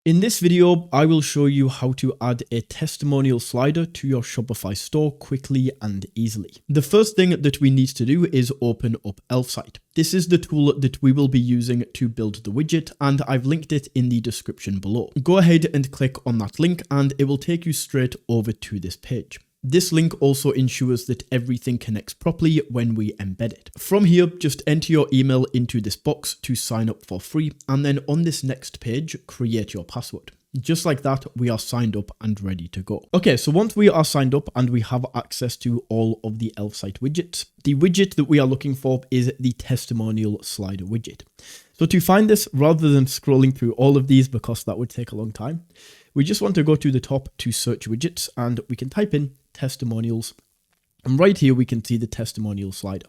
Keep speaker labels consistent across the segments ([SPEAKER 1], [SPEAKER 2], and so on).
[SPEAKER 1] In this video, I will show you how to add a testimonial slider to your Shopify store quickly and easily. The first thing that we need to do is open up Elfsight. This is the tool that we will be using to build the widget, and I've linked it in the description below. Go ahead and click on that link and it will take you straight over to this page. This link also ensures that everything connects properly when we embed it. From here, just enter your email into this box to sign up for free, and then on this next page, create your password. Just like that, we are signed up and ready to go. Okay, so once we are signed up and we have access to all of the Elfsight widgets, the widget that we are looking for is the testimonial slider widget. So to find this, rather than scrolling through all of these because that would take a long time, we just want to go to the top to search widgets and we can type in testimonials. And right here, we can see the testimonial slider.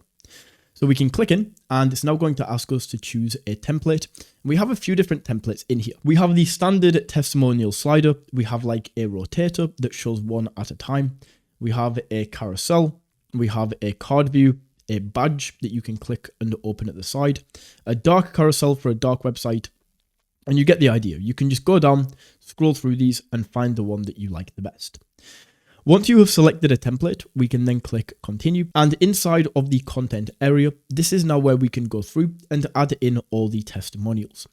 [SPEAKER 1] So we can click in and it's now going to ask us to choose a template. We have a few different templates in here. We have the standard testimonial slider. We have like a rotator that shows one at a time. We have a carousel. We have a card view, a badge that you can click and open at the side, a dark carousel for a dark website. And you get the idea. You can just go down, scroll through these and find the one that you like the best. Once you have selected a template, we can then click continue, and inside of the content area, this is now where we can go through and add in all the testimonials.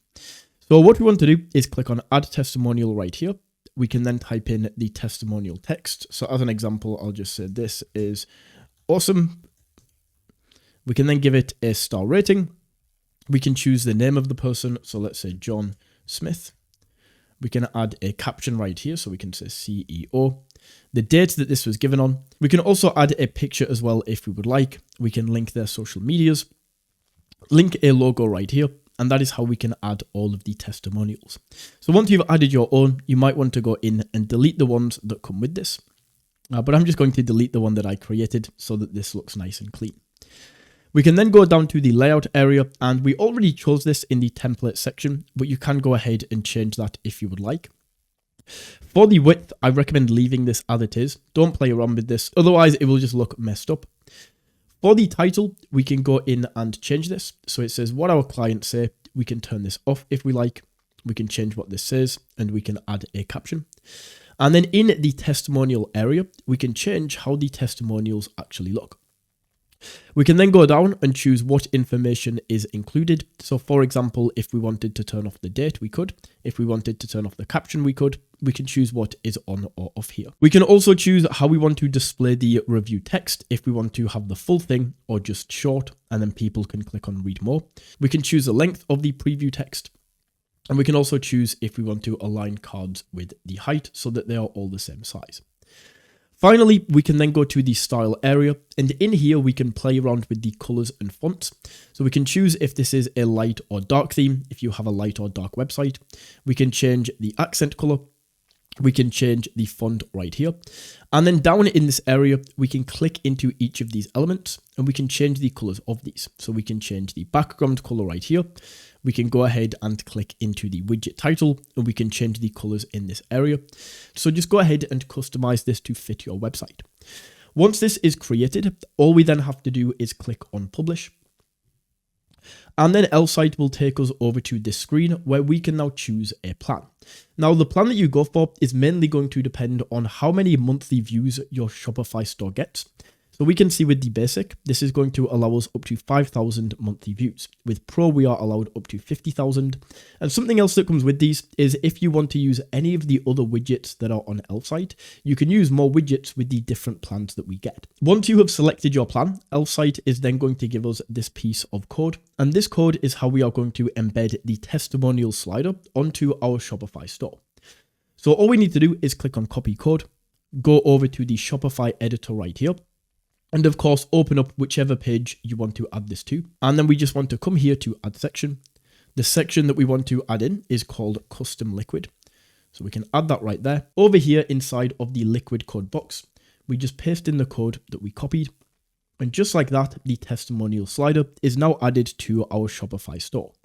[SPEAKER 1] So what we want to do is click on add testimonial right here. We can then type in the testimonial text. So as an example, I'll just say this is awesome. We can then give it a star rating. We can choose the name of the person. So let's say John Smith. We can add a caption right here. So we can say CEO. The date that this was given on. We can also add a picture as well if we would like. We can link their social medias, link a logo right here, and that is how we can add all of the testimonials. So once you've added your own, you might want to go in and delete the ones that come with this. But I'm just going to delete the one that I created so that this looks nice and clean. We can then go down to the layout area, and we already chose this in the template section, but you can go ahead and change that if you would like. For the width, I recommend leaving this as it is. Don't play around with this, otherwise it will just look messed up. For the title, we can go in and change this. So it says what our clients say. We can turn this off if we like. We can change what this says and we can add a caption. And then in the testimonial area, we can change how the testimonials actually look. We can then go down and choose what information is included. So for example, if we wanted to turn off the date, we could. If we wanted to turn off the caption, we could. We can choose what is on or off here. We can also choose how we want to display the review text, if we want to have the full thing or just short, and then people can click on read more. We can choose the length of the preview text. And we can also choose if we want to align cards with the height so that they are all the same size. Finally, we can then go to the style area, and in here we can play around with the colors and fonts. So we can choose if this is a light or dark theme, if you have a light or dark website. We can change the accent color. We can change the font right here. And then down in this area, we can click into each of these elements and we can change the colors of these. So we can change the background color right here. We can go ahead and click into the widget title and we can change the colors in this area. So just go ahead and customize this to fit your website. Once this is created, all we then have to do is click on publish. And then Elfsight will take us over to this screen where we can now choose a plan. Now, the plan that you go for is mainly going to depend on how many monthly views your Shopify store gets. So we can see with the basic, this is going to allow us up to 5,000 monthly views. With Pro, we are allowed up to 50,000. And something else that comes with these is if you want to use any of the other widgets that are on Elfsight, you can use more widgets with the different plans that we get. Once you have selected your plan, Elfsight is then going to give us this piece of code. And this code is how we are going to embed the testimonial slider onto our Shopify store. So all we need to do is click on copy code, go over to the Shopify editor right here. And of course, open up whichever page you want to add this to. And then we just want to come here to add section. The section that we want to add in is called custom liquid. So we can add that right there. Over here inside of the liquid code box, we just paste in the code that we copied. And just like that, the testimonial slider is now added to our Shopify store.